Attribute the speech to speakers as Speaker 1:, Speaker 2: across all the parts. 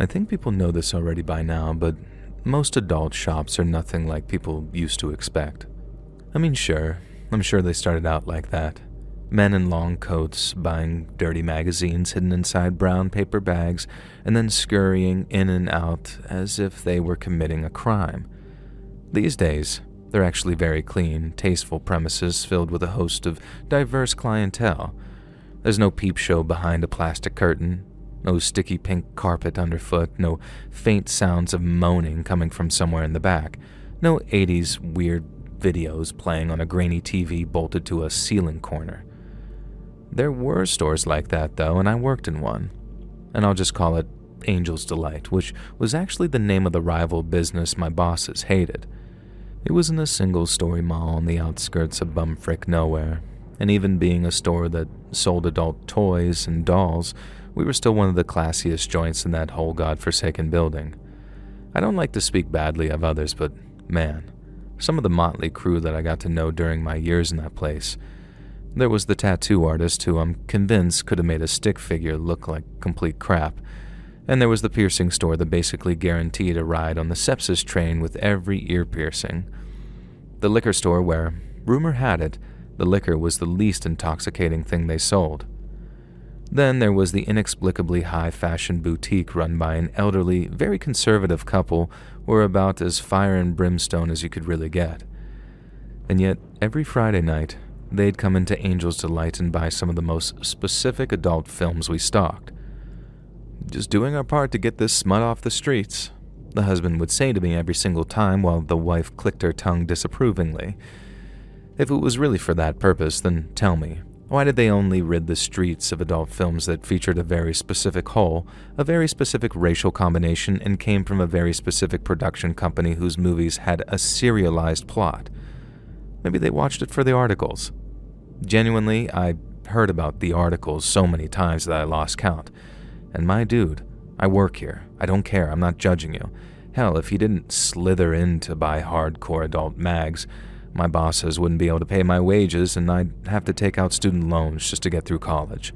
Speaker 1: I think people know this already by now, but most adult shops are nothing like people used to expect. I mean, sure, I'm sure they started out like that. Men in long coats buying dirty magazines hidden inside brown paper bags and then scurrying in and out as if they were committing a crime. These days, they're actually very clean, tasteful premises filled with a host of diverse clientele. There's no peep show behind a plastic curtain, no sticky pink carpet underfoot, no faint sounds of moaning coming from somewhere in the back, no 80s weird videos playing on a grainy TV bolted to a ceiling corner. There were stores like that, though, and I worked in one. And I'll just call it Angel's Delight, which was actually the name of the rival business my bosses hated. It was in a single-story mall on the outskirts of bumfrick nowhere, and even being a store that sold adult toys and dolls, we were still one of the classiest joints in that whole godforsaken building. I don't like to speak badly of others, but man, some of the motley crew that I got to know during my years in that place. There was the tattoo artist who I'm convinced could have made a stick figure look like complete crap, and there was the piercing store that basically guaranteed a ride on the sepsis train with every ear piercing. The liquor store where, rumor had it, the liquor was the least intoxicating thing they sold. Then there was the inexplicably high-fashion boutique run by an elderly, very conservative couple who were about as fire and brimstone as you could really get. And yet, every Friday night, they'd come into Angel's Delight and buy some of the most specific adult films we stocked. "Just doing our part to get this smut off the streets," the husband would say to me every single time while the wife clicked her tongue disapprovingly. If it was really for that purpose, then tell me, why did they only rid the streets of adult films that featured a very specific whole, a very specific racial combination, and came from a very specific production company whose movies had a serialized plot? Maybe they watched it for the articles. Genuinely, I heard about the articles so many times that I lost count. And my dude, I work here. I don't care. I'm not judging you. Hell, if you didn't slither in to buy hardcore adult mags, my bosses wouldn't be able to pay my wages and I'd have to take out student loans just to get through college.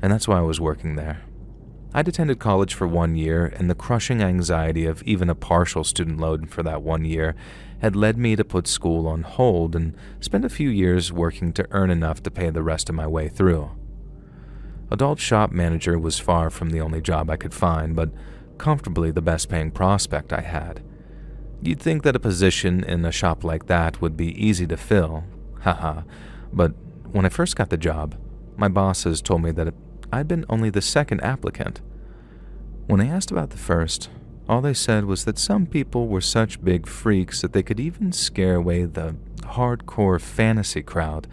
Speaker 1: And that's why I was working there. I'd attended college for 1 year, and the crushing anxiety of even a partial student loan for that 1 year had led me to put school on hold and spend a few years working to earn enough to pay the rest of my way through. Adult shop manager was far from the only job I could find, but comfortably the best paying prospect I had. You'd think that a position in a shop like that would be easy to fill, haha, but when I first got the job, my bosses told me that I'd been only the second applicant. When I asked about the first, all they said was that some people were such big freaks that they could even scare away the hardcore fantasy crowd,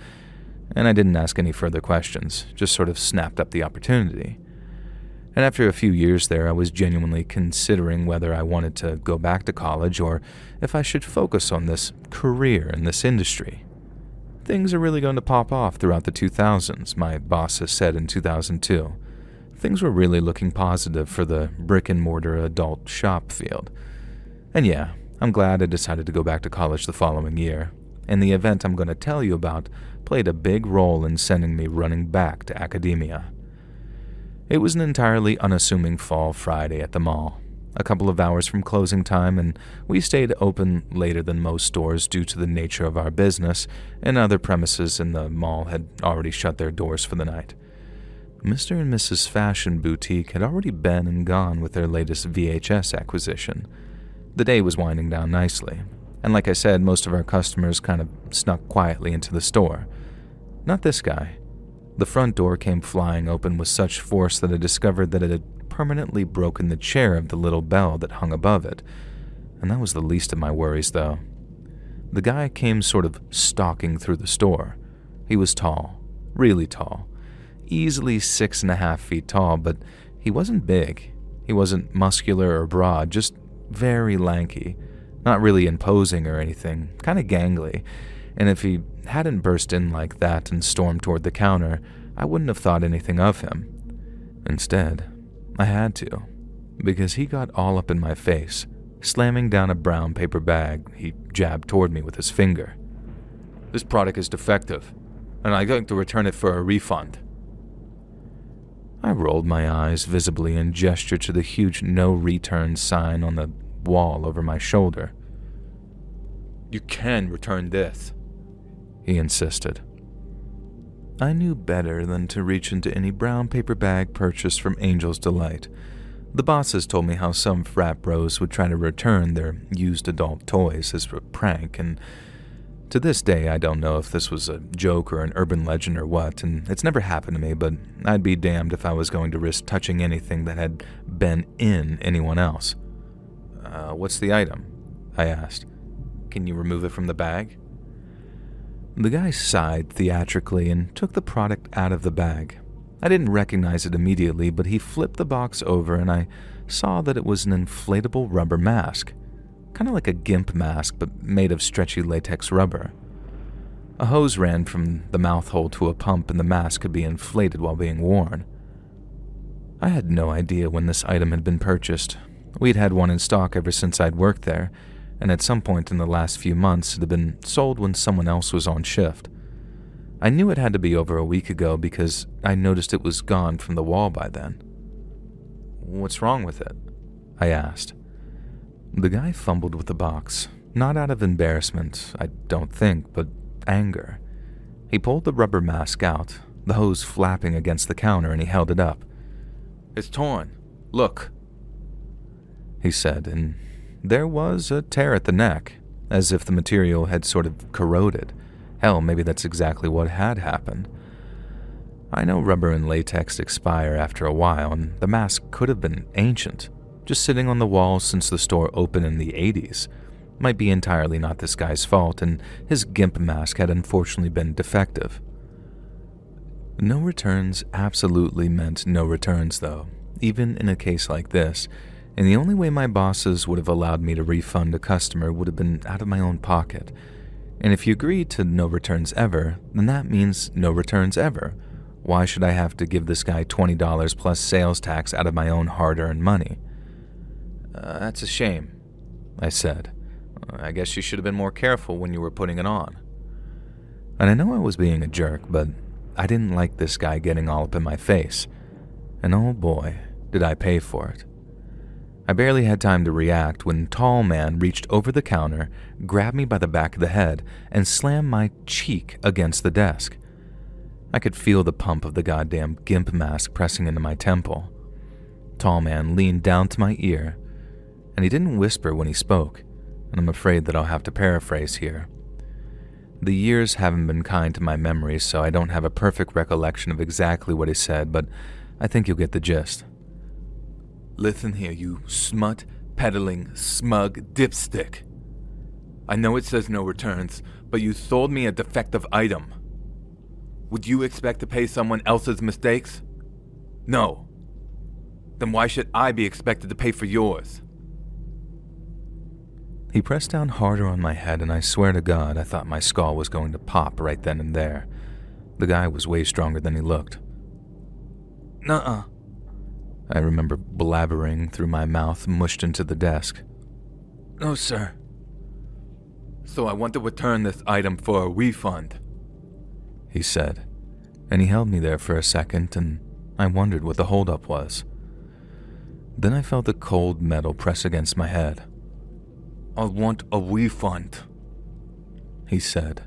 Speaker 1: and I didn't ask any further questions, just sort of snapped up the opportunity. And after a few years there, I was genuinely considering whether I wanted to go back to college or if I should focus on this career in this industry. Things are really going to pop off throughout the 2000s, my bosses said in 2002. Things were really looking positive for the brick-and-mortar adult shop field. And yeah, I'm glad I decided to go back to college the following year, and the event I'm going to tell you about played a big role in sending me running back to academia. It was an entirely unassuming fall Friday at the mall, a couple of hours from closing time, and we stayed open later than most stores due to the nature of our business, and other premises in the mall had already shut their doors for the night. Mr. and Mrs. Fashion Boutique had already been and gone with their latest VHS acquisition. The day was winding down nicely, and like I said, most of our customers kind of snuck quietly into the store. Not this guy. The front door came flying open with such force that I discovered that it had permanently broken the chair of the little bell that hung above it, and that was the least of my worries, though. The guy came sort of stalking through the store. He was tall, really tall, easily 6.5 feet tall, but he wasn't big. He wasn't muscular or broad, just very lanky, not really imposing or anything, kind of gangly, and if he hadn't burst in like that and stormed toward the counter, I wouldn't have thought anything of him. Instead, I had to, because he got all up in my face, slamming down a brown paper bag he jabbed toward me with his finger. "This product is defective, and I'd like to return it for a refund." I rolled my eyes visibly and gestured to the huge no return sign on the wall over my shoulder. "You can return this," he insisted. I knew better than to reach into any brown paper bag purchased from Angel's Delight. The bosses told me how some frat bros would try to return their used adult toys as a prank, and to this day I don't know if this was a joke or an urban legend or what, and it's never happened to me, but I'd be damned if I was going to risk touching anything that had been in anyone else. What's the item?" I asked. "Can you remove it from the bag?" The guy sighed theatrically and took the product out of the bag. I didn't recognize it immediately, but he flipped the box over and I saw that it was an inflatable rubber mask. Kind of like a GIMP mask, but made of stretchy latex rubber. A hose ran from the mouth hole to a pump and the mask could be inflated while being worn. I had no idea when this item had been purchased. We'd had one in stock ever since I'd worked there, and at some point in the last few months it had been sold when someone else was on shift. I knew it had to be over a week ago because I noticed it was gone from the wall by then. "What's wrong with it?" I asked. The guy fumbled with the box, not out of embarrassment, I don't think, but anger. He pulled the rubber mask out, the hose flapping against the counter, and he held it up. "It's torn. Look," he said, and there was a tear at the neck, as if the material had sort of corroded. Hell, maybe that's exactly what had happened. I know rubber and latex expire after a while, and the mask could have been ancient, just sitting on the wall since the store opened in the 80s. Might be entirely not this guy's fault, and his GIMP mask had unfortunately been defective. No returns absolutely meant no returns, though, even in a case like this, and the only way my bosses would have allowed me to refund a customer would have been out of my own pocket. And if you agree to no returns ever, then that means no returns ever. Why should I have to give this guy $20 plus sales tax out of my own hard-earned money? That's a shame," I said. "I guess you should have been more careful when you were putting it on." And I know I was being a jerk, but I didn't like this guy getting all up in my face. And oh boy, did I pay for it. I barely had time to react when Tall Man reached over the counter, grabbed me by the back of the head, and slammed my cheek against the desk. I could feel the pump of the goddamn GIMP mask pressing into my temple. Tall Man leaned down to my ear, and he didn't whisper when he spoke, and I'm afraid that I'll have to paraphrase here. The years haven't been kind to my memory, so I don't have a perfect recollection of exactly what he said, but I think you'll get the gist. "Listen here, you smut-peddling, smug dipstick. I know it says no returns, but you sold me a defective item. Would you expect to pay someone else's mistakes? No. Then why should I be expected to pay for yours?" He pressed down harder on my head, and I swear to God I thought my skull was going to pop right then and there. The guy was way stronger than he looked. "Nuh-uh," I remember blabbering through my mouth, mushed into the desk. "No, sir. So I want to return this item for a refund," he said, and he held me there for a second, and I wondered what the holdup was. Then I felt the cold metal press against my head. "I want a refund," he said.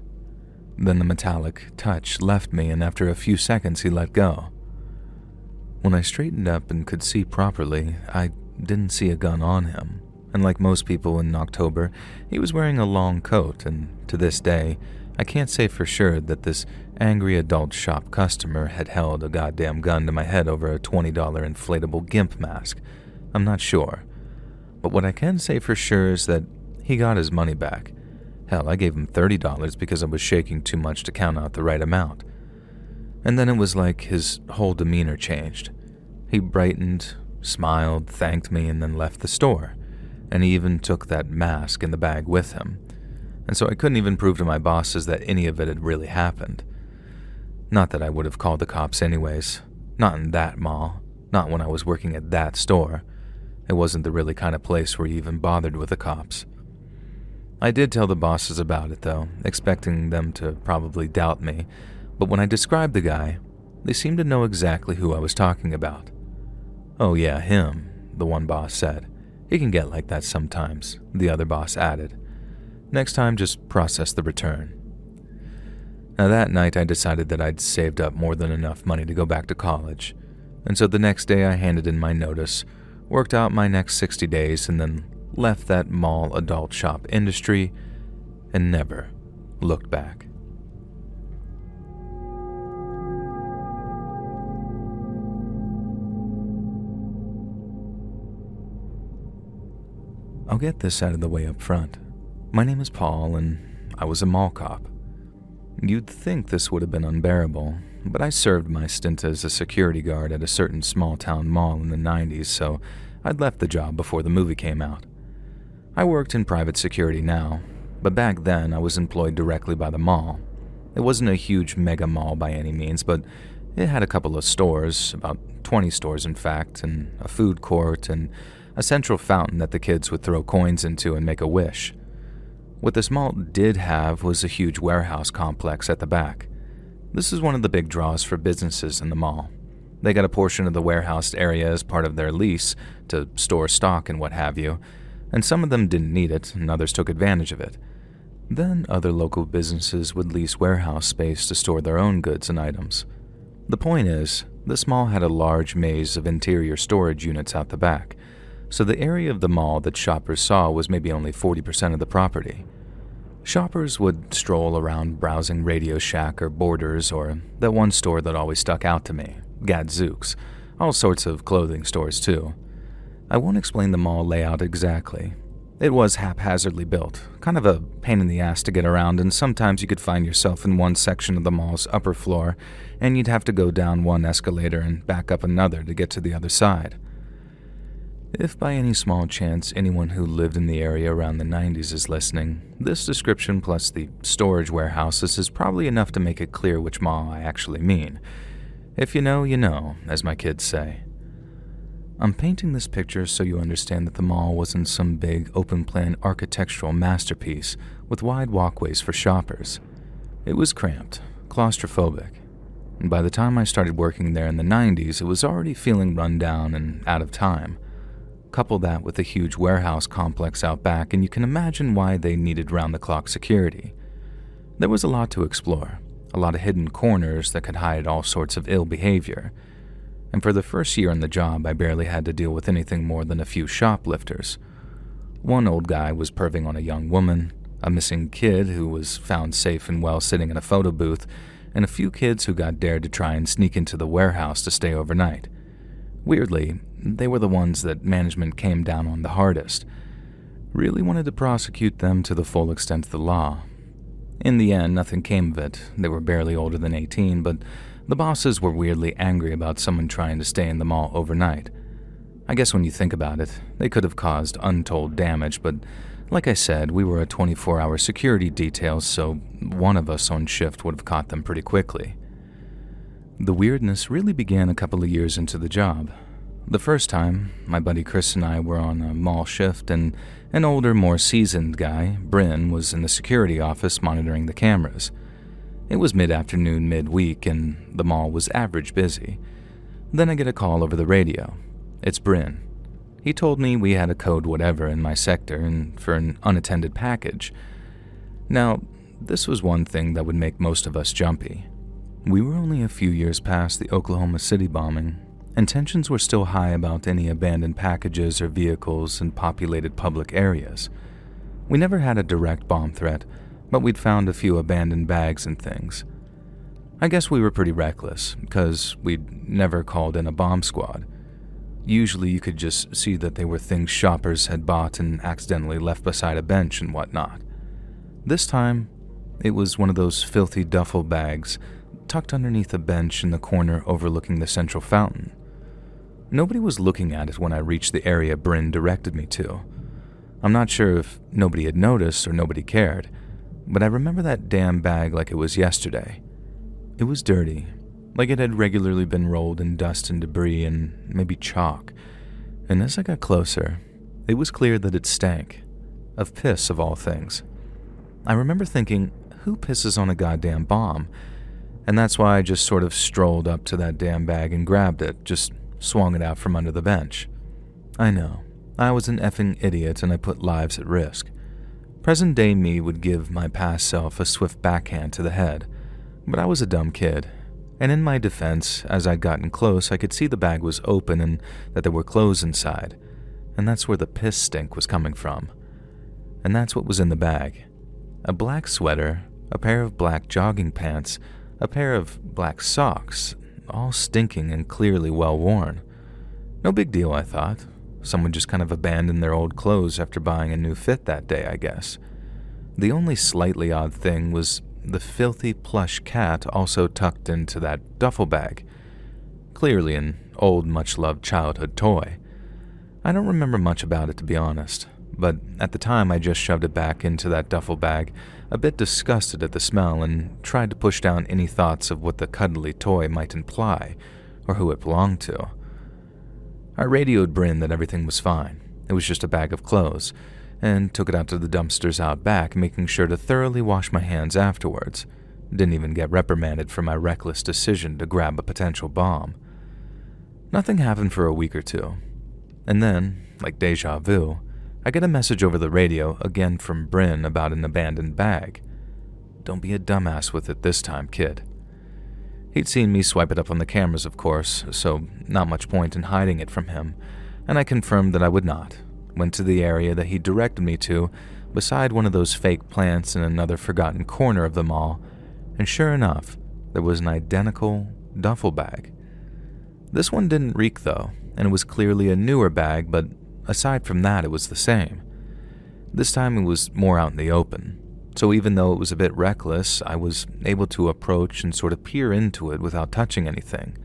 Speaker 1: Then the metallic touch left me, and after a few seconds he let go. When I straightened up and could see properly, I didn't see a gun on him, and like most people in October, he was wearing a long coat, and to this day, I can't say for sure that this angry adult shop customer had held a goddamn gun to my head over a $20 inflatable GIMP mask. I'm not sure. But what I can say for sure is that he got his money back. Hell, I gave him $30 because I was shaking too much to count out the right amount. And then it was like his whole demeanor changed. He brightened, smiled, thanked me, and then left the store. And he even took that mask in the bag with him. And so I couldn't even prove to my bosses that any of it had really happened. Not that I would have called the cops anyways. Not in that mall. Not when I was working at that store. It wasn't the really kind of place where you even bothered with the cops. I did tell the bosses about it though, expecting them to probably doubt me, but when I described the guy, They seemed to know exactly who I was talking about. "Oh yeah, him," the one boss said. "He can get like that sometimes," the other boss added. "Next time, just process the return." Now that night I decided that I'd saved up more than enough money to go back to college, and so the next day I handed in my notice, worked out my next 60 days, and then left that mall adult shop industry and never looked back. I'll get this out of the way up front. My name is Paul, and I was a mall cop. You'd think this would have been unbearable, but I served my stint as a security guard at a certain small-town mall in the 90s, so I'd left the job before the movie came out. I worked in private security now, but back then I was employed directly by the mall. It wasn't a huge mega mall by any means, but it had a couple of stores, about 20 stores in fact, and a food court, and a central fountain that the kids would throw coins into and make a wish. What this mall did have was a huge warehouse complex at the back. This is one of the big draws for businesses in the mall. They got a portion of the warehouse area as part of their lease to store stock and what have you, and some of them didn't need it and others took advantage of it. Then other local businesses would lease warehouse space to store their own goods and items. The point is, this mall had a large maze of interior storage units out the back, so the area of the mall that shoppers saw was maybe only 40% of the property. Shoppers would stroll around browsing Radio Shack or Borders or that one store that always stuck out to me, Gadzooks, all sorts of clothing stores too. I won't explain the mall layout exactly. It was haphazardly built, kind of a pain in the ass to get around, and sometimes you could find yourself in one section of the mall's upper floor and you'd have to go down one escalator and back up another to get to the other side. If by any small chance anyone who lived in the area around the 90s is listening, this description plus the storage warehouses is probably enough to make it clear which mall I actually mean. If you know, you know, as my kids say. I'm painting this picture so you understand that the mall wasn't some big open-plan architectural masterpiece with wide walkways for shoppers. It was cramped, claustrophobic, and by the time I started working there in the 90s, it was already feeling run down and out of time. Couple that with a huge warehouse complex out back, and you can imagine why they needed round-the-clock security. There was a lot to explore, a lot of hidden corners that could hide all sorts of ill behavior. And for the first year on the job, I barely had to deal with anything more than a few shoplifters. One old guy was perving on a young woman, a missing kid who was found safe and well sitting in a photo booth, and a few kids who got dared to try and sneak into the warehouse to stay overnight. Weirdly, they were the ones that management came down on the hardest. Really wanted to prosecute them to the full extent of the law. In the end, nothing came of it. They were barely older than 18, but the bosses were weirdly angry about someone trying to stay in the mall overnight. I guess when you think about it, they could have caused untold damage, but like I said, we were a 24-hour security detail, so one of us on shift would have caught them pretty quickly. The weirdness really began a couple of years into the job. The first time, my buddy Chris and I were on a mall shift, and an older, more seasoned guy, Bryn, was in the security office monitoring the cameras. It was mid-afternoon, mid-week, and the mall was average busy. Then I get a call over the radio. It's Bryn. He told me we had a code whatever in my sector and for an unattended package. Now, this was one thing that would make most of us jumpy. We were only a few years past the Oklahoma City bombing, and tensions were still high about any abandoned packages or vehicles in populated public areas. We never had a direct bomb threat, but we'd found a few abandoned bags and things. I guess we were pretty reckless, because we'd never called in a bomb squad. Usually you could just see that they were things shoppers had bought and accidentally left beside a bench and whatnot. This time, it was one of those filthy duffel bags tucked underneath a bench in the corner overlooking the central fountain. Nobody was looking at it when I reached the area Bryn directed me to. I'm not sure if nobody had noticed or nobody cared, but I remember that damn bag like it was yesterday. It was dirty, like it had regularly been rolled in dust and debris and maybe chalk, and as I got closer, it was clear that it stank. Of piss, of all things. I remember thinking, who pisses on a goddamn bomb? And that's why I just sort of strolled up to that damn bag and grabbed it, just swung it out from under the bench. I know, I was an effing idiot and I put lives at risk. Present-day me would give my past self a swift backhand to the head, but I was a dumb kid. And in my defense, as I'd gotten close, I could see the bag was open and that there were clothes inside, and that's where the piss stink was coming from. And that's what was in the bag. A black sweater, a pair of black jogging pants, a pair of black socks, all stinking and clearly well worn. No big deal, I thought. Someone just kind of abandoned their old clothes after buying a new fit that day, I guess. The only slightly odd thing was the filthy plush cat also tucked into that duffel bag. Clearly an old, much-loved childhood toy. I don't remember much about it, to be honest, but at the time I just shoved it back into that duffel bag, a bit disgusted at the smell, and tried to push down any thoughts of what the cuddly toy might imply, or who it belonged to. I radioed Bryn that everything was fine. It was just a bag of clothes, and took it out to the dumpsters out back, making sure to thoroughly wash my hands afterwards. Didn't even get reprimanded for my reckless decision to grab a potential bomb. Nothing happened for a week or two. And then, like deja vu, I get a message over the radio, again from Bryn, about an abandoned bag. Don't be a dumbass with it this time, kid. He'd seen me swipe it up on the cameras, of course, so not much point in hiding it from him, and I confirmed that I would not. Went to the area that he directed me to, beside one of those fake plants in another forgotten corner of the mall, and sure enough, there was an identical duffel bag. This one didn't reek though, and it was clearly a newer bag, but aside from that, it was the same. This time it was more out in the open, so even though it was a bit reckless, I was able to approach and sort of peer into it without touching anything.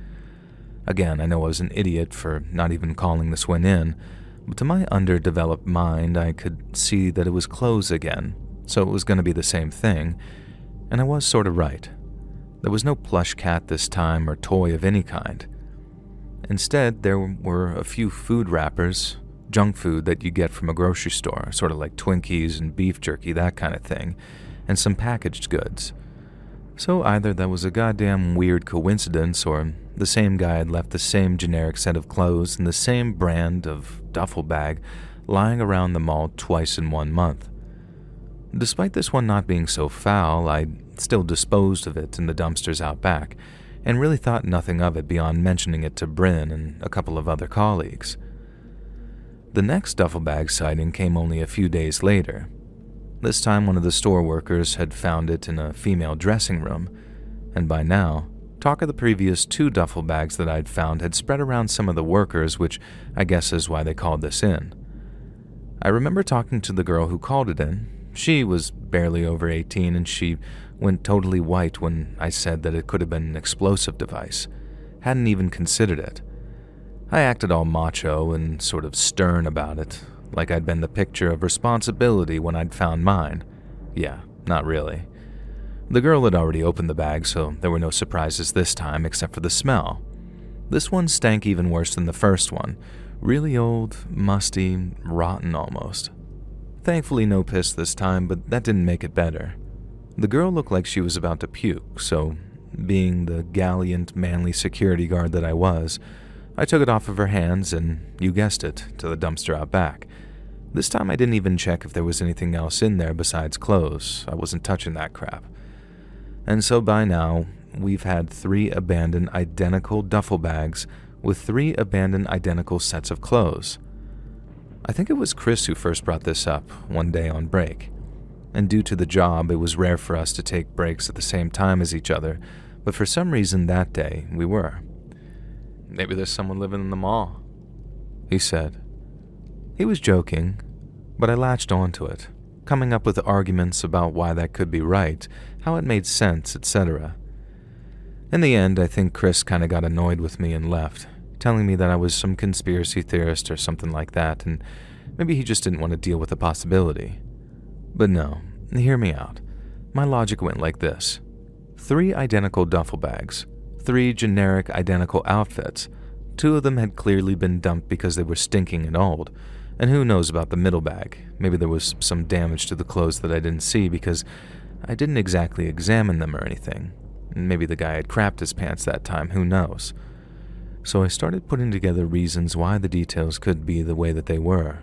Speaker 1: Again, I know I was an idiot for not even calling this one in, but to my underdeveloped mind, I could see that it was clothes again, so it was going to be the same thing, and I was sort of right. There was no plush cat this time or toy of any kind. Instead, there were a few food wrappers, junk food that you get from a grocery store, sort of like Twinkies and beef jerky, that kind of thing, and some packaged goods. So either that was a goddamn weird coincidence, or the same guy had left the same generic set of clothes and the same brand of duffel bag lying around the mall twice in 1 month. Despite this one not being so foul, I still disposed of it in the dumpsters out back, and really thought nothing of it beyond mentioning it to Bryn and a couple of other colleagues. The next duffel bag sighting came only a few days later. This time one of the store workers had found it in a female dressing room, and by now, talk of the previous 2 duffel bags that I'd found had spread around some of the workers, which I guess is why they called this in. I remember talking to the girl who called it in. She was barely over 18, and she went totally white when I said that it could have been an explosive device. Hadn't even considered it. I acted all macho and sort of stern about it, like I'd been the picture of responsibility when I'd found mine. Yeah, not really. The girl had already opened the bag, so there were no surprises this time except for the smell. This one stank even worse than the first one. Really old, musty, rotten almost. Thankfully no piss this time, but that didn't make it better. The girl looked like she was about to puke, so being the gallant, manly security guard that I was, I took it off of her hands and, you guessed it, to the dumpster out back. This time I didn't even check if there was anything else in there besides clothes. I wasn't touching that crap. And so by now, we've had 3 abandoned identical duffel bags with 3 abandoned identical sets of clothes. I think it was Chris who first brought this up one day on break. And due to the job, it was rare for us to take breaks at the same time as each other, but for some reason that day, we were. Maybe there's someone living in the mall, he said. He was joking, but I latched onto it, coming up with arguments about why that could be right, how it made sense, etc. In the end, I think Chris kind of got annoyed with me and left, telling me that I was some conspiracy theorist or something like that, and maybe he just didn't want to deal with the possibility. But no, hear me out. My logic went like this. 3 identical duffel bags, 3 generic identical outfits. 2 of them had clearly been dumped because they were stinking and old. And who knows about the middle bag? Maybe there was some damage to the clothes that I didn't see because I didn't exactly examine them or anything. Maybe the guy had crapped his pants that time, who knows? So I started putting together reasons why the details could be the way that they were.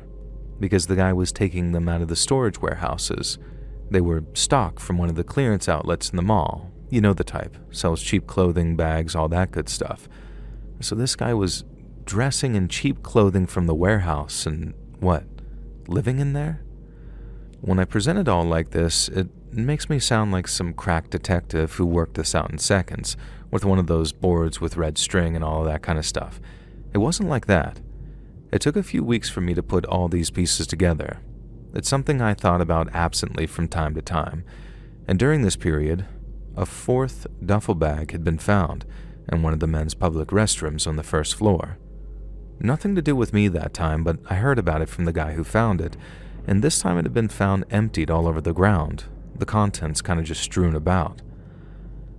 Speaker 1: Because the guy was taking them out of the storage warehouses. They were stock from one of the clearance outlets in the mall. You know the type. Sells cheap clothing, bags, all that good stuff. So this guy was dressing in cheap clothing from the warehouse and, what, living in there? When I present it all like this, it makes me sound like some crack detective who worked this out in seconds, with one of those boards with red string and all of that kind of stuff. It wasn't like that. It took a few weeks for me to put all these pieces together. It's something I thought about absently from time to time, and during this period, a fourth duffel bag had been found in one of the men's public restrooms on the first floor. Nothing to do with me that time, but I heard about it from the guy who found it, and this time it had been found emptied all over the ground, the contents kind of just strewn about.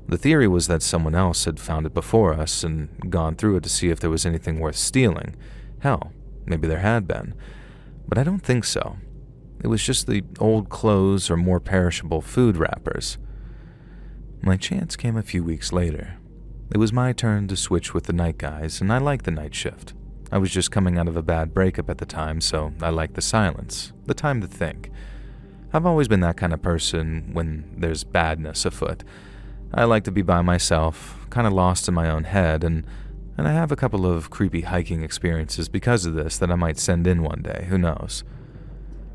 Speaker 1: The theory was that someone else had found it before us and gone through it to see if there was anything worth stealing. Hell, maybe there had been, but I don't think so. It was just the old clothes or more perishable food wrappers. My chance came a few weeks later. It was my turn to switch with the night guys, and I liked the night shift. I was just coming out of a bad breakup at the time, so I liked the silence, the time to think. I've always been that kind of person when there's badness afoot. I like to be by myself, kind of lost in my own head, and I have a couple of creepy hiking experiences because of this that I might send in one day, who knows.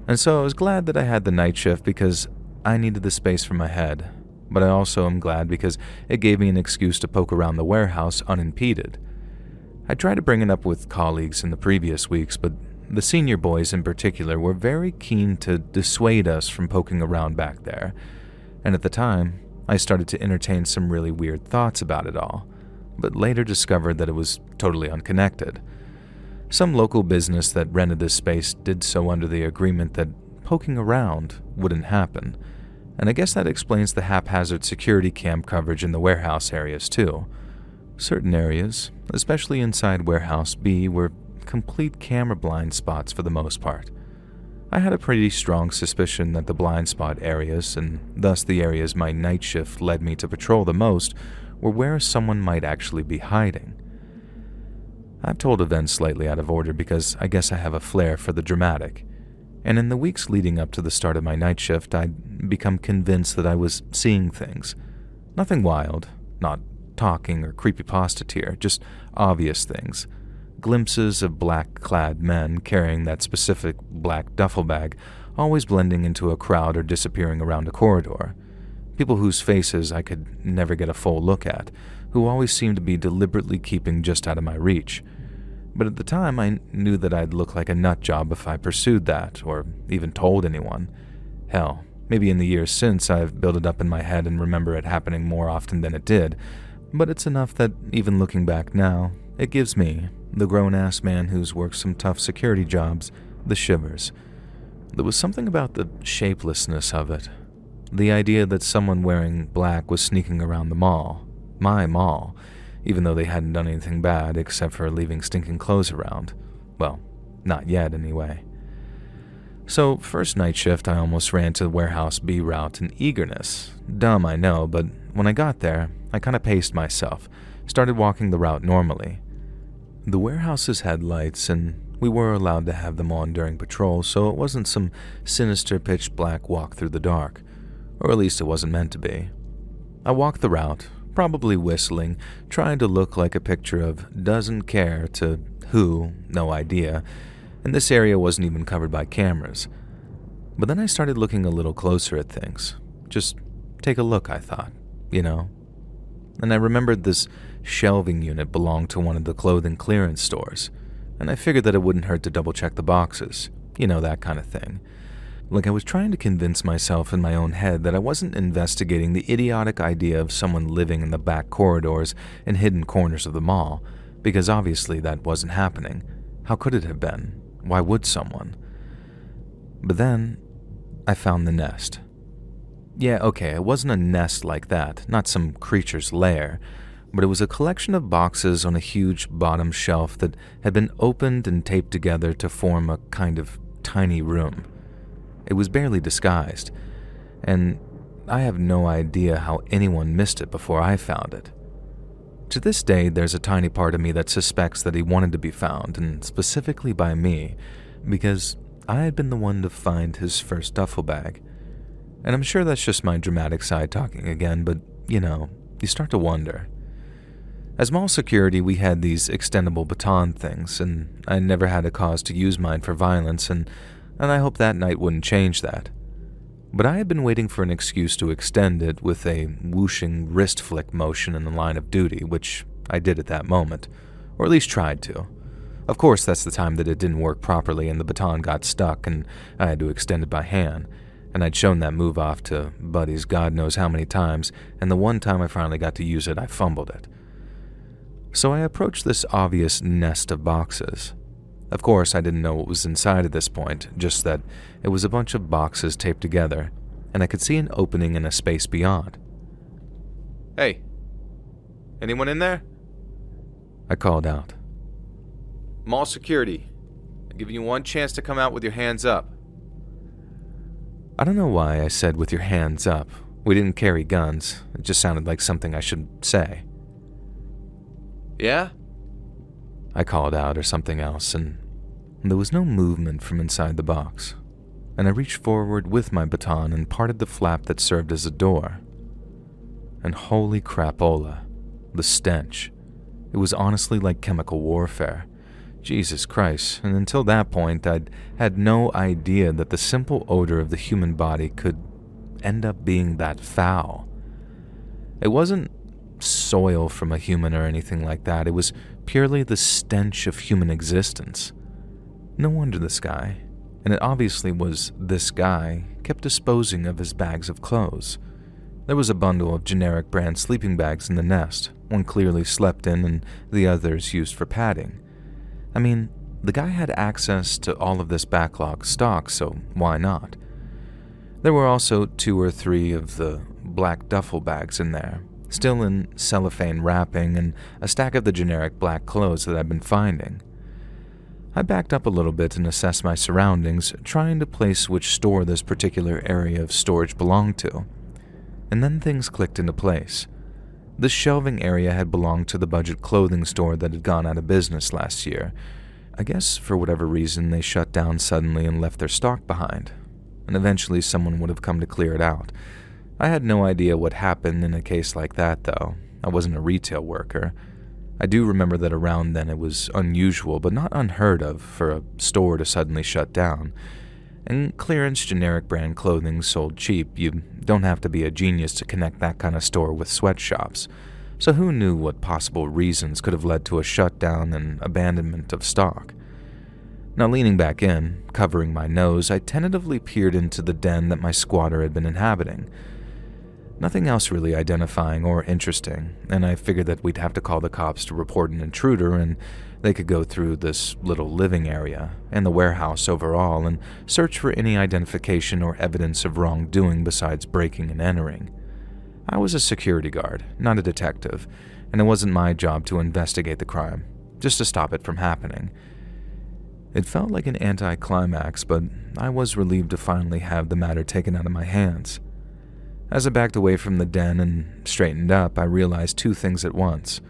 Speaker 1: And so I was glad that I had the night shift because I needed the space for my head, but I also am glad because it gave me an excuse to poke around the warehouse unimpeded. I tried to bring it up with colleagues in the previous weeks, but the senior boys in particular were very keen to dissuade us from poking around back there, and at the time, I started to entertain some really weird thoughts about it all, but later discovered that it was totally unconnected. Some local business that rented this space did so under the agreement that poking around wouldn't happen, and I guess that explains the haphazard security cam coverage in the warehouse areas too. Certain areas, especially inside Warehouse B, were complete camera blind spots for the most part. I had a pretty strong suspicion that the blind spot areas, and thus the areas my night shift led me to patrol the most, were where someone might actually be hiding. I've told events slightly out of order because I guess I have a flair for the dramatic, and in the weeks leading up to the start of my night shift, I'd become convinced that I was seeing things. Nothing wild, not talking or creepypasta tier, just obvious things. Glimpses of black-clad men carrying that specific black duffel bag, always blending into a crowd or disappearing around a corridor. People whose faces I could never get a full look at, who always seemed to be deliberately keeping just out of my reach. But at the time, I knew that I'd look like a nut job if I pursued that, or even told anyone. Hell, maybe in the years since I've built it up in my head and remember it happening more often than it did, but it's enough that even looking back now, it gives me, the grown-ass man who's worked some tough security jobs, the shivers. There was something about the shapelessness of it. The idea that someone wearing black was sneaking around the mall, my mall, even though they hadn't done anything bad except for leaving stinking clothes around. Well, not yet anyway. So, first night shift, I almost ran to the Warehouse B route in eagerness. Dumb, I know, but when I got there, I kind of paced myself, started walking the route normally. The warehouses had lights, and we were allowed to have them on during patrol, so it wasn't some sinister pitch-black walk through the dark, or at least it wasn't meant to be. I walked the route, probably whistling, trying to look like a picture of doesn't care to who, no idea, and this area wasn't even covered by cameras. But then I started looking a little closer at things. Just take a look, I thought, you know? And I remembered this shelving unit belonged to one of the clothing clearance stores, and I figured that it wouldn't hurt to double-check the boxes, you know, that kind of thing. Like I was trying to convince myself in my own head that I wasn't investigating the idiotic idea of someone living in the back corridors and hidden corners of the mall, because obviously that wasn't happening. How could it have been? Why would someone? But then, I found the nest. Yeah, okay, it wasn't a nest like that, not some creature's lair, but it was a collection of boxes on a huge bottom shelf that had been opened and taped together to form a kind of tiny room. It was barely disguised, and I have no idea how anyone missed it before I found it. To this day, there's a tiny part of me that suspects that he wanted to be found, and specifically by me, because I had been the one to find his first duffel bag. And I'm sure that's just my dramatic side talking again, but, you start to wonder. As mall security, we had these extendable baton things, and I never had a cause to use mine for violence, and I hoped that night wouldn't change that. But I had been waiting for an excuse to extend it with a whooshing wrist flick motion in the line of duty, which I did at that moment, or at least tried to. Of course, that's the time that it didn't work properly and the baton got stuck and I had to extend it by hand, and I'd shown that move off to buddies God knows how many times, and the one time I finally got to use it, I fumbled it. So I approached this obvious nest of boxes. Of course, I didn't know what was inside at this point, just that it was a bunch of boxes taped together, and I could see an opening in a space beyond. "Hey, anyone in there?" I called out. "Mall security. I'm giving you one chance to come out with your hands up." I don't know why I said with your hands up. We didn't carry guns. It just sounded like something I should say. "Yeah?" I called out, or something else, and there was no movement from inside the box, and I reached forward with my baton and parted the flap that served as a door. And holy crapola, the stench. It was honestly like chemical warfare. Jesus Christ, and until that point, I'd had no idea that the simple odor of the human body could end up being that foul. It wasn't soil from a human or anything like that. It was purely the stench of human existence. No wonder this guy, and it obviously was this guy, kept disposing of his bags of clothes. There was a bundle of generic brand sleeping bags in the nest, one clearly slept in and the others used for padding. I mean, the guy had access to all of this backlog stock, so why not? There were also 2 or 3 of the black duffel bags in there, still in cellophane wrapping, and a stack of the generic black clothes that I'd been finding. I backed up a little bit and assessed my surroundings, trying to place which store this particular area of storage belonged to. And then things clicked into place. This shelving area had belonged to the budget clothing store that had gone out of business last year. I guess for whatever reason they shut down suddenly and left their stock behind. And eventually someone would have come to clear it out. I had no idea what happened in a case like that, though. I wasn't a retail worker. I do remember that around then it was unusual, but not unheard of, for a store to suddenly shut down. And clearance generic brand clothing sold cheap. You don't have to be a genius to connect that kind of store with sweatshops. So who knew what possible reasons could have led to a shutdown and abandonment of stock? Now, leaning back in, covering my nose, I tentatively peered into the den that my squatter had been inhabiting. Nothing else really identifying or interesting, and I figured that we'd have to call the cops to report an intruder, and they could go through this little living area and the warehouse overall and search for any identification or evidence of wrongdoing besides breaking and entering. I was a security guard, not a detective, and it wasn't my job to investigate the crime, just to stop it from happening. It felt like an anticlimax, but I was relieved to finally have the matter taken out of my hands. As I backed away from the den and straightened up, I realized 2 things at once.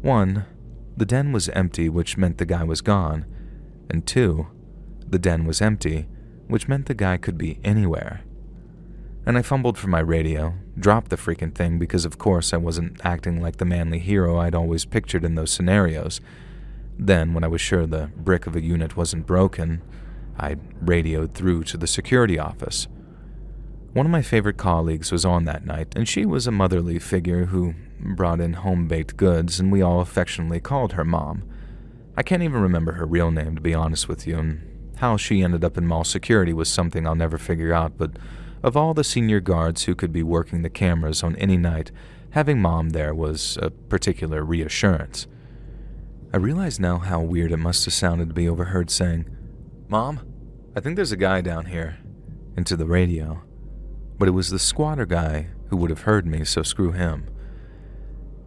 Speaker 1: 1, the den was empty, which meant the guy was gone. And 2, the den was empty, which meant the guy could be anywhere. And I fumbled for my radio, dropped the freaking thing because of course I wasn't acting like the manly hero I'd always pictured in those scenarios. Then, when I was sure the brick of a unit wasn't broken, I radioed through to the security office. One of my favorite colleagues was on that night, and she was a motherly figure who brought in home-baked goods, and we all affectionately called her Mom. I can't even remember her real name, to be honest with you, and how she ended up in mall security was something I'll never figure out, but of all the senior guards who could be working the cameras on any night, having Mom there was a particular reassurance. I realize now how weird it must have sounded to be overheard saying, "Mom, I think there's a guy down here," into the radio. But it was the squatter guy who would have heard me, so screw him.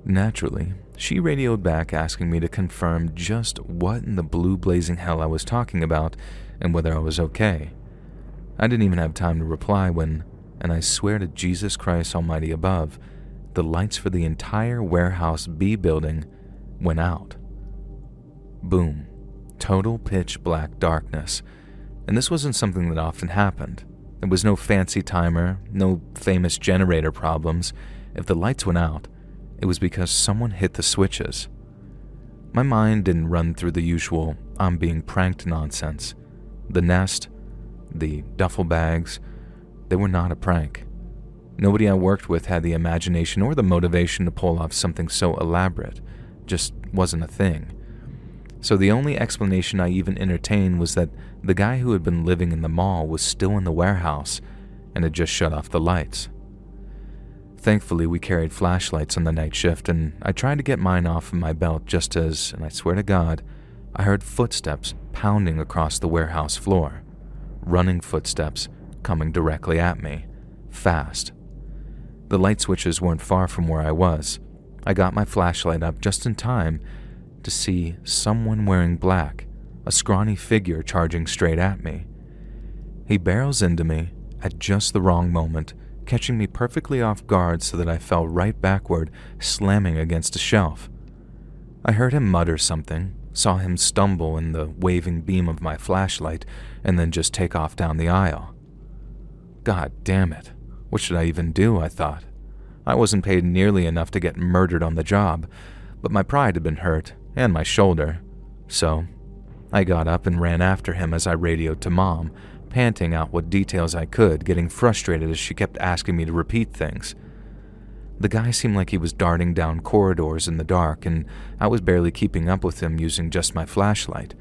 Speaker 1: Naturally, she radioed back asking me to confirm just what in the blue blazing hell I was talking about and whether I was okay. I didn't even have time to reply when and I swear to Jesus Christ Almighty above, the lights for the entire Warehouse B building went out. Boom. Total pitch black darkness. And this wasn't something that often happened. There was no fancy timer, no famous generator problems. If the lights went out, it was because someone hit the switches. My mind didn't run through the usual "I'm being pranked" nonsense. The nest, the duffel bags, they were not a prank. Nobody I worked with had the imagination or the motivation to pull off something so elaborate. Just wasn't a thing. So the only explanation I even entertained was that the guy who had been living in the mall was still in the warehouse and had just shut off the lights. Thankfully, we carried flashlights on the night shift, and I tried to get mine off of my belt just as, and I swear to God, I heard footsteps pounding across the warehouse floor. Running footsteps coming directly at me. Fast. The light switches weren't far from where I was. I got my flashlight up just in time to see someone wearing black, a scrawny figure charging straight at me. He barrels into me at just the wrong moment, catching me perfectly off guard so that I fell right backward, slamming against a shelf. I heard him mutter something, saw him stumble in the waving beam of my flashlight, and then just take off down the aisle. God damn it. What should I even do, I thought. I wasn't paid nearly enough to get murdered on the job, but my pride had been hurt, and my shoulder. So, I got up and ran after him as I radioed to Mom, panting out what details I could, getting frustrated as she kept asking me to repeat things. The guy seemed like he was darting down corridors in the dark, and I was barely keeping up with him using just my flashlight.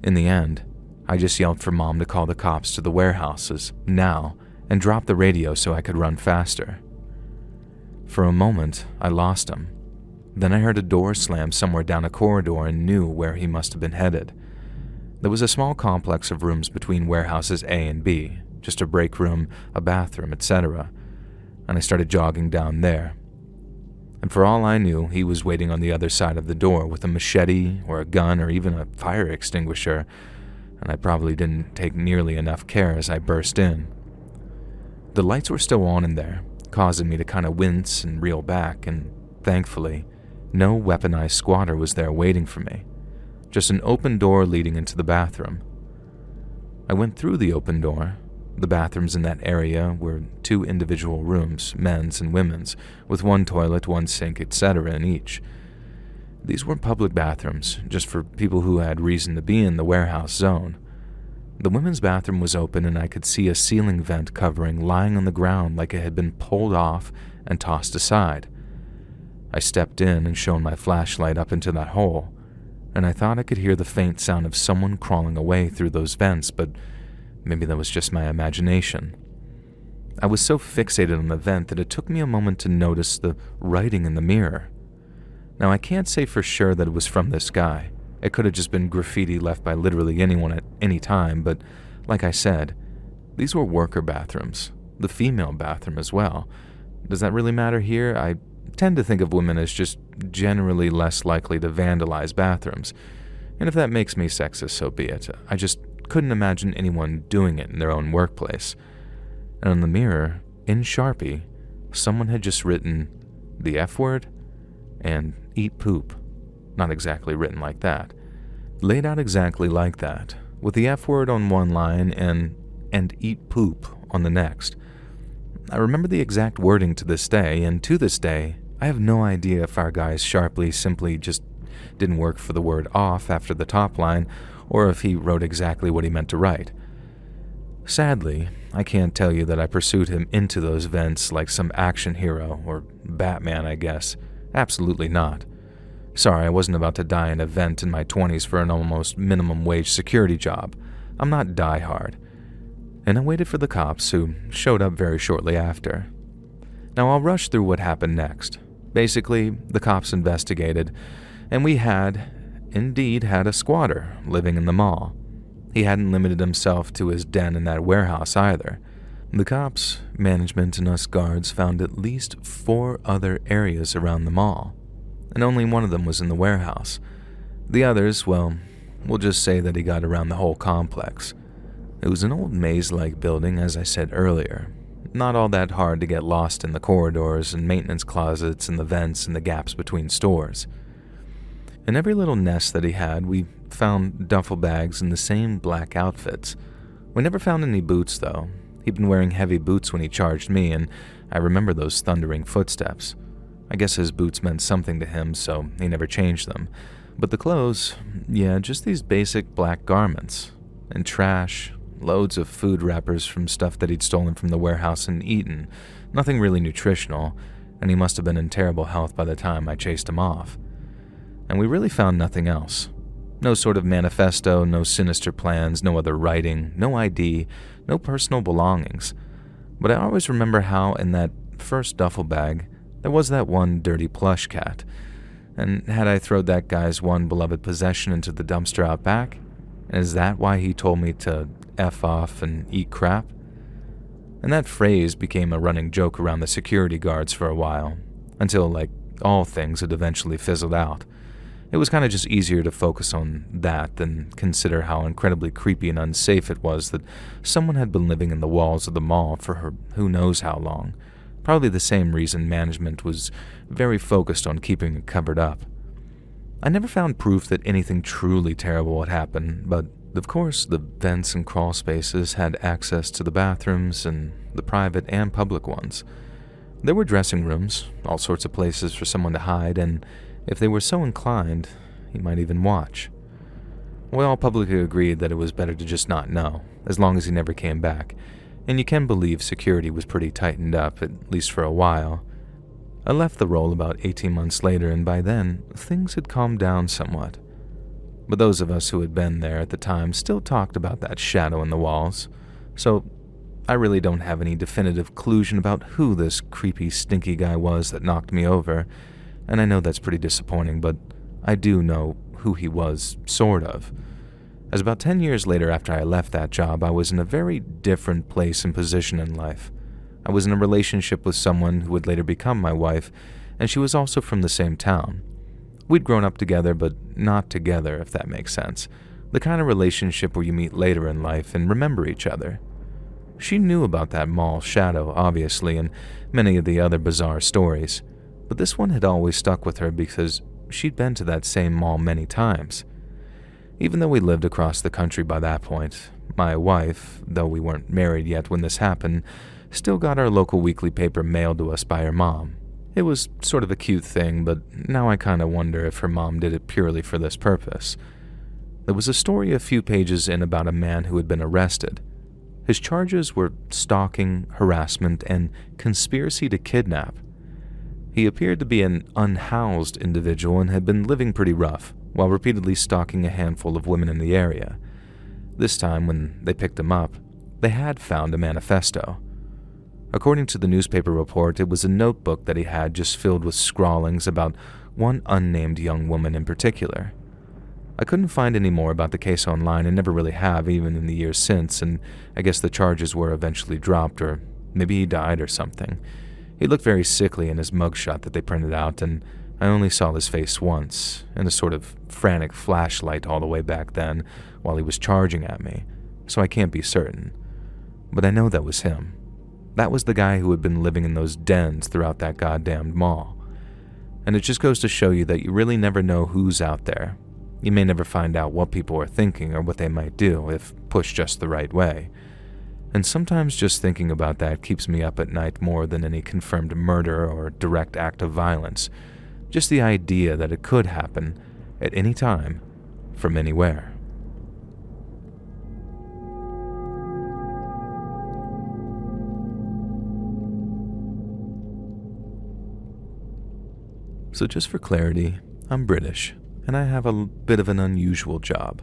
Speaker 1: In the end, I just yelled for Mom to call the cops to the warehouses, now, and drop the radio so I could run faster. For a moment, I lost him. Then I heard a door slam somewhere down a corridor and knew where he must have been headed. There was a small complex of rooms between warehouses A and B, just a break room, a bathroom, etc., and I started jogging down there. And for all I knew, he was waiting on the other side of the door with a machete or a gun or even a fire extinguisher, and I probably didn't take nearly enough care as I burst in. The lights were still on in there, causing me to kind of wince and reel back, and thankfully, no weaponized squatter was there waiting for me. Just an open door leading into the bathroom. I went through the open door. The bathrooms in that area were 2 individual rooms, men's and women's, with 1 toilet, 1 sink, etc. in each. These weren't public bathrooms, just for people who had reason to be in the warehouse zone. The women's bathroom was open and I could see a ceiling vent covering lying on the ground like it had been pulled off and tossed aside. I stepped in and shone my flashlight up into that hole, and I thought I could hear the faint sound of someone crawling away through those vents, but maybe that was just my imagination. I was so fixated on the vent that it took me a moment to notice the writing in the mirror. Now, I can't say for sure that it was from this guy. It could have just been graffiti left by literally anyone at any time, but like I said, these were worker bathrooms, the female bathroom as well. Does that really matter here? I tend to think of women as just generally less likely to vandalize bathrooms, and if that makes me sexist, so be it. I just couldn't imagine anyone doing it in their own workplace. And on the mirror, in Sharpie, someone had just written the F word and eat poop. Not exactly written like that. Laid out exactly like that, with the F word on one line and eat poop on the next. I remember the exact wording to this day, and to this day, I have no idea if our guy's Sharpie simply just didn't work for the word off after the top line, or if he wrote exactly what he meant to write. Sadly, I can't tell you that I pursued him into those vents like some action hero, or Batman, I guess. Absolutely not. Sorry, I wasn't about to die in a vent in my 20s for an almost minimum wage security job. I'm not die-hard. And I waited for the cops, who showed up very shortly after. Now I'll rush through what happened next. Basically, the cops investigated, and we indeed had a squatter living in the mall. He hadn't limited himself to his den in that warehouse either. The cops, management, and us guards found at least 4 other areas around the mall, and only one of them was in the warehouse. The others, well, we'll just say that he got around the whole complex. It was an old maze-like building, as I said earlier. not all that hard to get lost in the corridors and maintenance closets and the vents and the gaps between stores. In every little nest that he had, we found duffel bags in the same black outfits. We never found any boots, though. He'd been wearing heavy boots when he charged me, and I remember those thundering footsteps. I guess his boots meant something to him, so he never changed them. But the clothes, yeah, just these basic black garments. And trash, loads of food wrappers from stuff that he'd stolen from the warehouse and eaten. Nothing really nutritional, and he must have been in terrible health by the time I chased him off. And we really found nothing else. No sort of manifesto, no sinister plans, no other writing, no ID, no personal belongings. But I always remember how in that first duffel bag, there was that one dirty plush cat. And had I thrown that guy's one beloved possession into the dumpster out back? And is that why he told me to F off and eat crap? And that phrase became a running joke around the security guards for a while, until, like all things, it eventually fizzled out. It was kind of just easier to focus on that than consider how incredibly creepy and unsafe it was that someone had been living in the walls of the mall for who knows how long. Probably the same reason management was very focused on keeping it covered up. I never found proof that anything truly terrible had happened, but of course the vents and crawl spaces had access to the bathrooms and the private and public ones. There were dressing rooms, all sorts of places for someone to hide, and if they were so inclined, he might even watch. We all publicly agreed that it was better to just not know, as long as he never came back, and you can believe security was pretty tightened up, at least for a while. I left the role about 18 months later, and by then, things had calmed down somewhat. But those of us who had been there at the time still talked about that shadow in the walls, so I really don't have any definitive conclusion about who this creepy, stinky guy was that knocked me over, and I know that's pretty disappointing, but I do know who he was, sort of. As about 10 years later after I left that job, I was in a very different place and position in life. I was in a relationship with someone who would later become my wife, and she was also from the same town. We'd grown up together, but not together, if that makes sense. The kind of relationship where you meet later in life and remember each other. She knew about that mall shadow, obviously, and many of the other bizarre stories. But this one had always stuck with her because she'd been to that same mall many times. Even though we lived across the country by that point, my wife, though we weren't married yet when this happened, still got our local weekly paper mailed to us by her mom. It was sort of a cute thing, but now I kind of wonder if her mom did it purely for this purpose. There was a story a few pages in about a man who had been arrested. His charges were stalking, harassment, and conspiracy to kidnap. He appeared to be an unhoused individual and had been living pretty rough, while repeatedly stalking a handful of women in the area. This time, when they picked him up, they had found a manifesto. According to the newspaper report, it was a notebook that he had just filled with scrawlings about one unnamed young woman in particular. I couldn't find any more about the case online and never really have, even in the years since, and I guess the charges were eventually dropped, or maybe he died or something. He looked very sickly in his mugshot that they printed out, and I only saw his face once, in a sort of frantic flashlight all the way back then, while he was charging at me, so I can't be certain. But I know that was him. That was the guy who had been living in those dens throughout that goddamned mall. And it just goes to show you that you really never know who's out there. You may never find out what people are thinking or what they might do if pushed just the right way. And sometimes just thinking about that keeps me up at night more than any confirmed murder or direct act of violence. Just the idea that it could happen at any time, from anywhere. So just for clarity, I'm British, and I have a bit of an unusual job.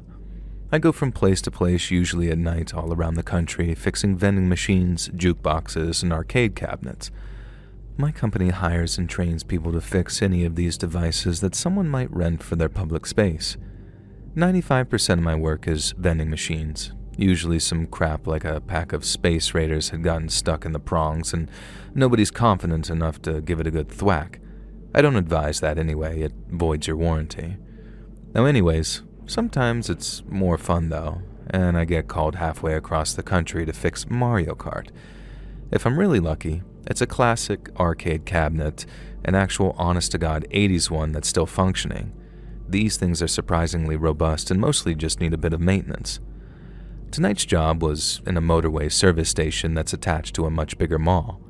Speaker 1: I go from place to place, usually at night, all around the country, fixing vending machines, jukeboxes, and arcade cabinets. My company hires and trains people to fix any of these devices that someone might rent for their public space. 95% of my work is vending machines. Usually some crap like a pack of space raiders had gotten stuck in the prongs and nobody's confident enough to give it a good thwack. I don't advise that anyway, it voids your warranty. Now anyways, sometimes it's more fun though, and I get called halfway across the country to fix Mario Kart. If I'm really lucky, it's a classic arcade cabinet, an actual honest-to-God 80s one that's still functioning. These things are surprisingly robust and mostly just need a bit of maintenance. Tonight's job was in a motorway service station that's attached to a much bigger mall.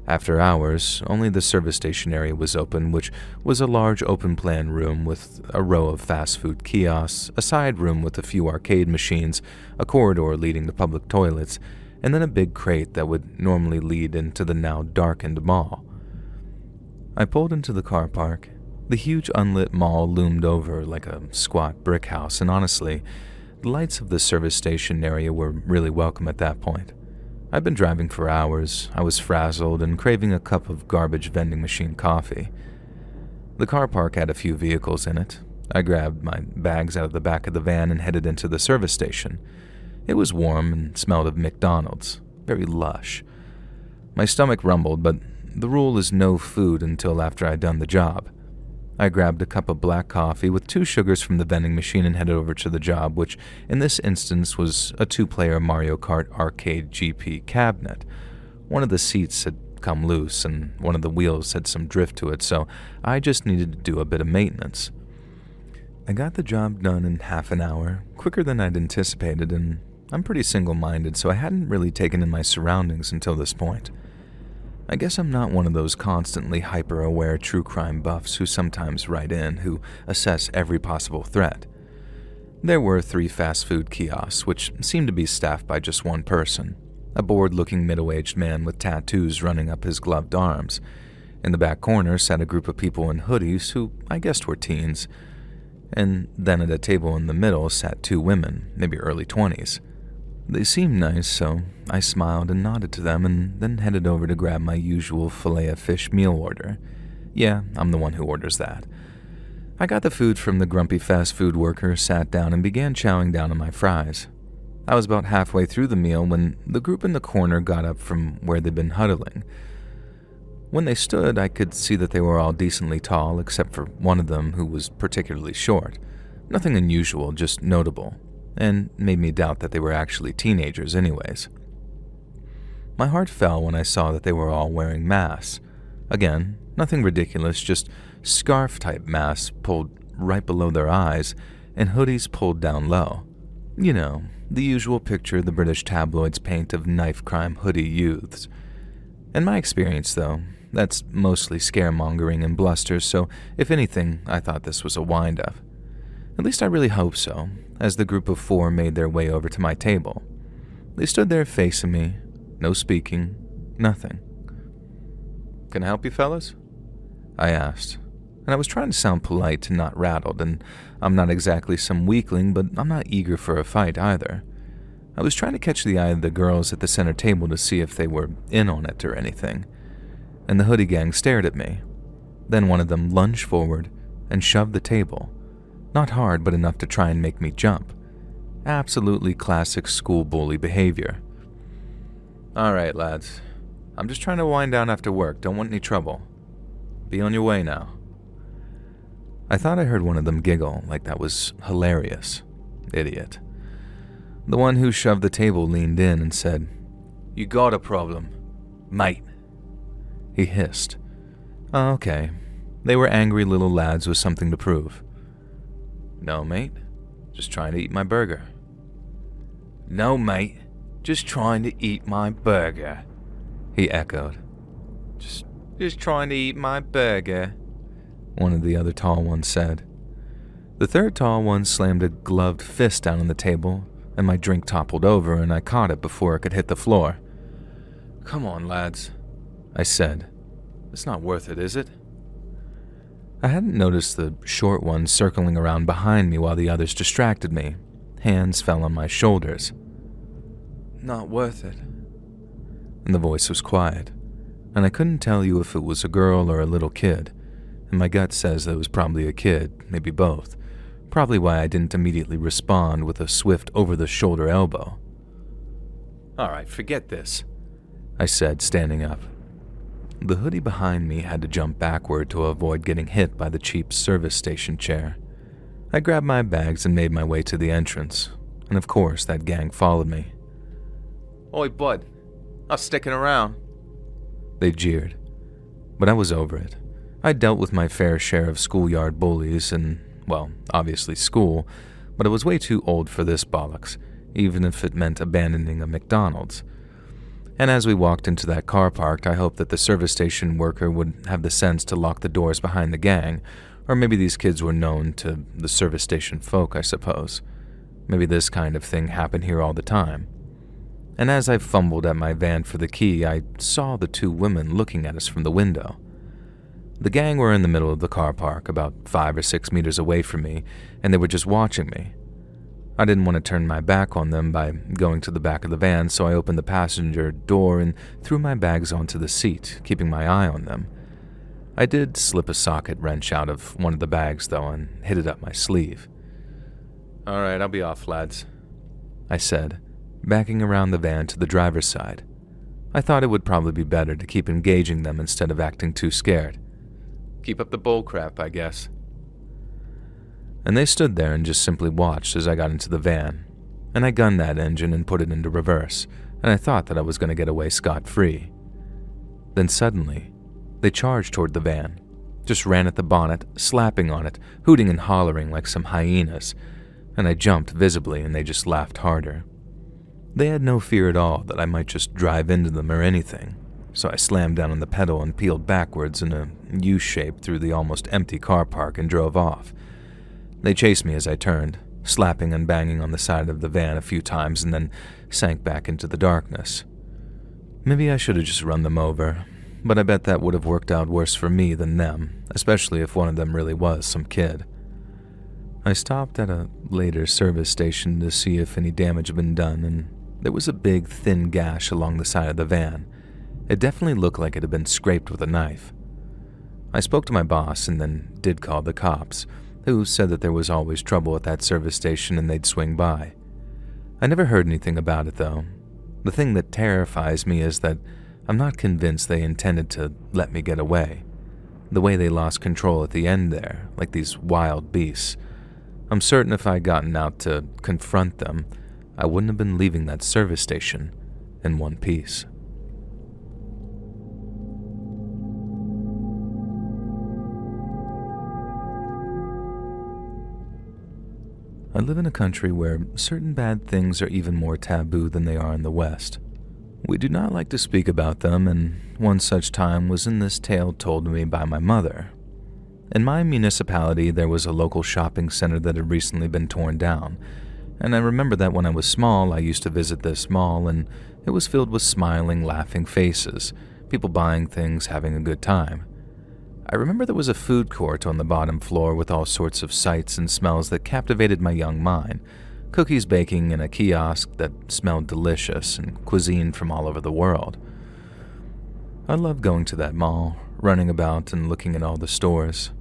Speaker 1: After hours, only the service station area was open, which was a large open-plan room with a row of fast food kiosks, a side room with a few arcade machines, a corridor leading to public toilets, and then a big crate that would normally lead into the now darkened mall. I pulled into the car park. The huge unlit mall loomed over like a squat brick house, and honestly, the lights of the service station area were really welcome at that point. I'd been driving for hours, I was frazzled and craving a cup of garbage vending machine coffee. The car park had a few vehicles in it. I grabbed my bags out of the back of the van and headed into the service station. It was warm and smelled of McDonald's, very lush. My stomach rumbled, but the rule is no food until after I'd done the job. I grabbed a cup of black coffee with 2 sugars from the vending machine and headed over to the job, which in this instance was a 2-player Mario Kart arcade GP cabinet. One of the seats had come loose and one of the wheels had some drift to it, so I just needed to do a bit of maintenance. I got the job done in half an hour, quicker than I'd anticipated, and I'm pretty single-minded, so I hadn't really taken in my surroundings until this point. I guess I'm not one of those constantly hyper-aware true crime buffs who sometimes write in, who assess every possible threat. There were 3 fast food kiosks, which seemed to be staffed by just one person, a bored-looking middle-aged man with tattoos running up his gloved arms. In the back corner sat a group of people in hoodies who I guessed were teens, and then at a table in the middle sat 2 women, maybe early 20s. They seemed nice, so I smiled and nodded to them and then headed over to grab my usual filet-of-fish meal order. Yeah, I'm the one who orders that. I got the food from the grumpy fast food worker, sat down, and began chowing down on my fries. I was about halfway through the meal when the group in the corner got up from where they'd been huddling. When they stood, I could see that they were all decently tall, except for one of them who was particularly short. Nothing unusual, just notable, and made me doubt that they were actually teenagers anyways. My heart fell when I saw that they were all wearing masks. Again, nothing ridiculous, just scarf-type masks pulled right below their eyes and hoodies pulled down low. You know, the usual picture the British tabloids paint of knife crime hoodie youths. In my experience, though, that's mostly scaremongering and bluster, so if anything, I thought this was a wind-up. At least I really hope so, as the group of 4 made their way over to my table. They stood there facing me, no speaking, nothing. "Can I help you, fellas?" I asked, and I was trying to sound polite and not rattled, and I'm not exactly some weakling, but I'm not eager for a fight either. I was trying to catch the eye of the girls at the center table to see if they were in on it or anything, and the hoodie gang stared at me. Then one of them lunged forward and shoved the table. Not hard, but enough to try and make me jump. Absolutely classic school bully behavior. "All right, lads. I'm just trying to wind down after work. Don't want any trouble. Be on your way now." I thought I heard one of them giggle like that was hilarious. Idiot. The one who shoved the table leaned in and said, "You got a problem, mate." He hissed. Oh, okay. They were angry little lads with something to prove. "No, mate. Just trying to eat my burger." "No, mate. Just trying to eat my burger," he echoed. Just trying to eat my burger," one of the other tall ones said. The third tall one slammed a gloved fist down on the table, and my drink toppled over and I caught it before it could hit the floor. "Come on, lads," I said. "It's not worth it, is it?" I hadn't noticed the short one circling around behind me while the others distracted me. Hands fell on my shoulders. "Not worth it." And the voice was quiet, and I couldn't tell you if it was a girl or a little kid, and my gut says that it was probably a kid, maybe both, probably why I didn't immediately respond with a swift over-the-shoulder elbow. "All right, forget this," I said, standing up. The hoodie behind me had to jump backward to avoid getting hit by the cheap service station chair. I grabbed my bags and made my way to the entrance, and of course that gang followed me. "Oi, bud, Us sticking around." They jeered. But I was over it. I'd dealt with my fair share of schoolyard bullies and, well, obviously school, but I was way too old for this bollocks, even if it meant abandoning a McDonald's. And as we walked into that car park, I hoped that the service station worker would have the sense to lock the doors behind the gang, or maybe these kids were known to the service station folk, I suppose. Maybe this kind of thing happened here all the time. And as I fumbled at my van for the key, I saw the two women looking at us from the window. The gang were in the middle of the car park, about 5 or 6 meters away from me, and they were just watching me. I didn't want to turn my back on them by going to the back of the van, so I opened the passenger door and threw my bags onto the seat, keeping my eye on them. I did slip a socket wrench out of one of the bags, though, and hid it up my sleeve. "All right, I'll be off, lads," I said, backing around the van to the driver's side. I thought it would probably be better to keep engaging them instead of acting too scared. "Keep up the bullcrap, I guess." And they stood there and just simply watched as I got into the van, and I gunned that engine and put it into reverse, and I thought that I was going to get away scot-free. Then suddenly, they charged toward the van, just ran at the bonnet, slapping on it, hooting and hollering like some hyenas, and I jumped visibly and they just laughed harder. They had no fear at all that I might just drive into them or anything, so I slammed down on the pedal and peeled backwards in a U-shape through the almost empty car park and drove off. They chased me as I turned, slapping and banging on the side of the van a few times and then sank back into the darkness. Maybe I should have just run them over, but I bet that would have worked out worse for me than them, especially if one of them really was some kid. I stopped at a later service station to see if any damage had been done, and there was a big, thin gash along the side of the van. It definitely looked like it had been scraped with a knife. I spoke to my boss and then did call the cops, who said that there was always trouble at that service station and they'd swing by. I never heard anything about it, though. The thing that terrifies me is that I'm not convinced they intended to let me get away. The way they lost control at the end there, like these wild beasts. I'm certain if I'd gotten out to confront them, I wouldn't have been leaving that service station in one piece. I live in a country where certain bad things are even more taboo than they are in the West. We do not like to speak about them, and one such time was in this tale told to me by my mother. In my municipality, there was a local shopping center that had recently been torn down, and I remember that when I was small, I used to visit this mall, and it was filled with smiling, laughing faces, people buying things, having a good time. I remember there was a food court on the bottom floor with all sorts of sights and smells that captivated my young mind, cookies baking in a kiosk that smelled delicious, and cuisine from all over the world. I loved going to that mall, running about and looking at all the stores,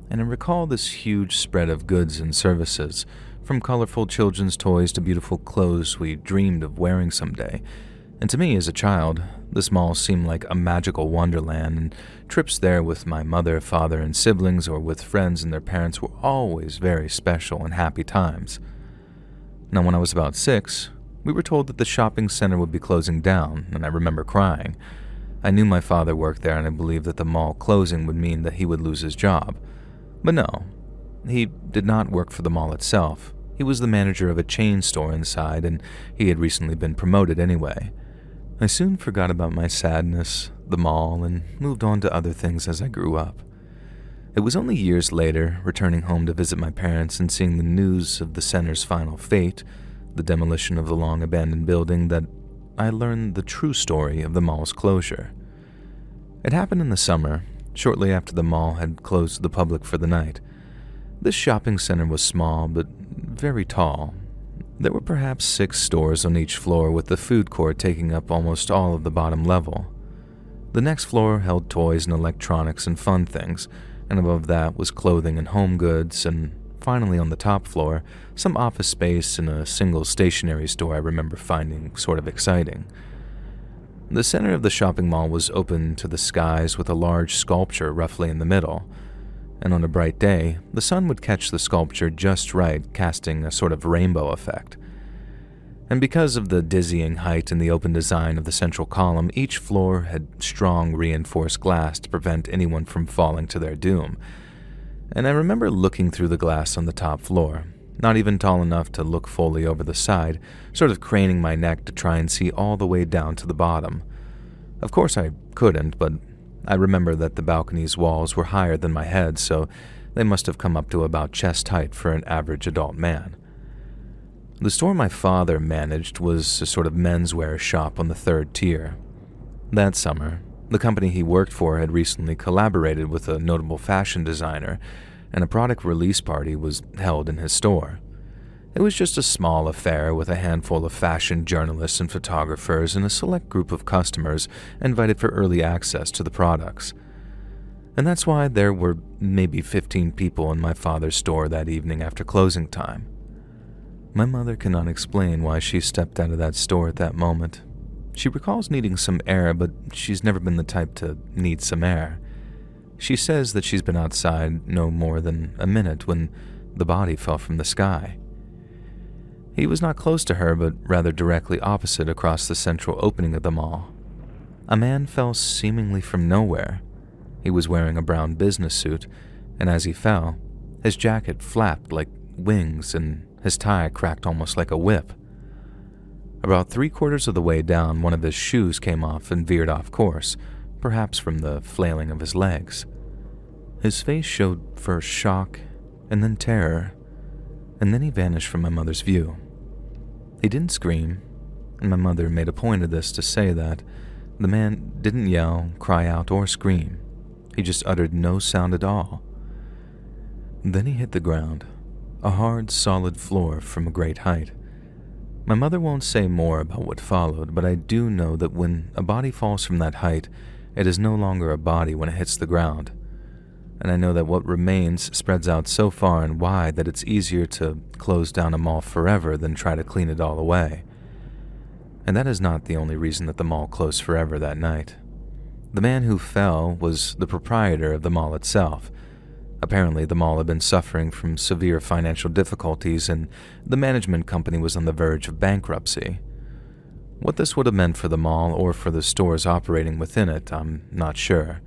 Speaker 1: and I recall this huge spread of goods and services, from colorful children's toys to beautiful clothes we dreamed of wearing someday. And to me, as a child, this mall seemed like a magical wonderland, and trips there with my mother, father, and siblings, or with friends and their parents, were always very special and happy times. Now, when I was about 6, we were told that the shopping center would be closing down, and I remember crying. I knew my father worked there, and I believed that the mall closing would mean that he would lose his job. But no, he did not work for the mall itself. He was the manager of a chain store inside, and he had recently been promoted anyway. I soon forgot about my sadness, the mall, and moved on to other things as I grew up. It was only years later, returning home to visit my parents and seeing the news of the center's final fate, the demolition of the long-abandoned building, that I learned the true story of the mall's closure. It happened in the summer, shortly after the mall had closed to the public for the night. This shopping center was small, but very tall. There were perhaps 6 stores on each floor, with the food court taking up almost all of the bottom level. The next floor held toys and electronics and fun things, and above that was clothing and home goods, and finally on the top floor, some office space and a single stationery store I remember finding sort of exciting. The center of the shopping mall was open to the skies with a large sculpture roughly in the middle, and on a bright day, the sun would catch the sculpture just right, casting a sort of rainbow effect. And because of the dizzying height and the open design of the central column, each floor had strong reinforced glass to prevent anyone from falling to their doom. And I remember looking through the glass on the top floor, not even tall enough to look fully over the side, sort of craning my neck to try and see all the way down to the bottom. Of course I couldn't, but I remember that the balcony's walls were higher than my head, so they must have come up to about chest height for an average adult man. The store my father managed was a sort of menswear shop on the third tier. That summer, the company he worked for had recently collaborated with a notable fashion designer, and a product release party was held in his store. It was just a small affair with a handful of fashion journalists and photographers and a select group of customers invited for early access to the products. And that's why there were maybe 15 people in my father's store that evening after closing time. My mother cannot explain why she stepped out of that store at that moment. She recalls needing some air, but she's never been the type to need some air. She says that she's been outside no more than a minute when the body fell from the sky. He was not close to her, but rather directly opposite across the central opening of the mall. A man fell seemingly from nowhere. He was wearing a brown business suit, and as he fell, his jacket flapped like wings and his tie cracked almost like a whip. About 3/4 of the way down, one of his shoes came off and veered off course, perhaps from the flailing of his legs. His face showed first shock and then terror, and then he vanished from my mother's view. He didn't scream, and my mother made a point of this to say that the man didn't yell, cry out, or scream. He just uttered no sound at all. Then he hit the ground, a hard, solid floor from a great height. My mother won't say more about what followed, but I do know that when a body falls from that height, it is no longer a body when it hits the ground. And I know that what remains spreads out so far and wide that it's easier to close down a mall forever than try to clean it all away. And that is not the only reason that the mall closed forever that night. The man who fell was the proprietor of the mall itself. Apparently, the mall had been suffering from severe financial difficulties, and the management company was on the verge of bankruptcy. What this would have meant for the mall or for the stores operating within it, I'm not sure.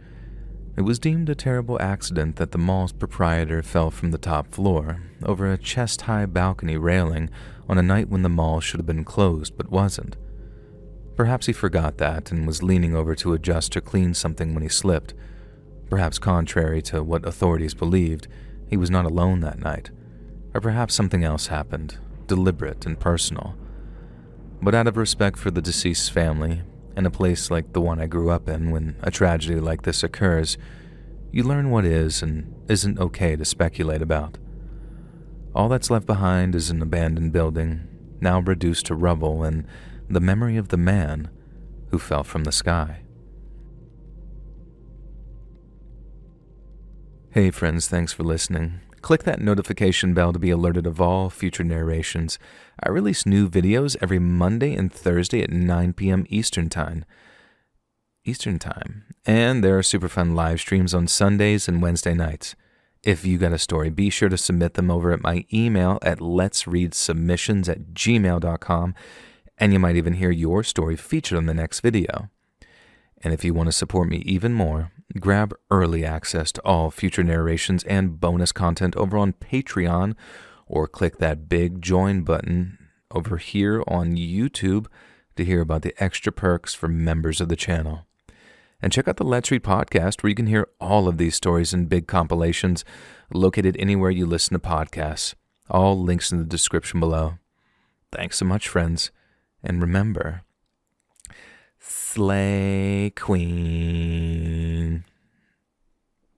Speaker 1: It was deemed a terrible accident that the mall's proprietor fell from the top floor, over a chest-high balcony railing, on a night when the mall should have been closed but wasn't. Perhaps he forgot that and was leaning over to adjust or clean something when he slipped. Perhaps contrary to what authorities believed, he was not alone that night. Or perhaps something else happened, deliberate and personal. But out of respect for the deceased's family, in a place like the one I grew up in, when a tragedy like this occurs, you learn what is and isn't okay to speculate about. All that's left behind is an abandoned building, now reduced to rubble, and the memory of the man who fell from the sky. Hey friends, thanks for listening. Click that notification bell to be alerted of all future narrations. I release new videos every Monday and Thursday at 9 p.m. Eastern Time. And there are super fun live streams on Sundays and Wednesday nights. If you got a story, be sure to submit them over at my email at letsreadsubmissions@gmail.com, and you might even hear your story featured on the next video. And if you want to support me even more, grab early access to all future narrations and bonus content over on Patreon, or click that big join button over here on YouTube to hear about the extra perks for members of the channel. And check out the Let's Read podcast, where you can hear all of these stories in big compilations located anywhere you listen to podcasts. All links in the description below. Thanks so much, friends. And remember, Slay Queen.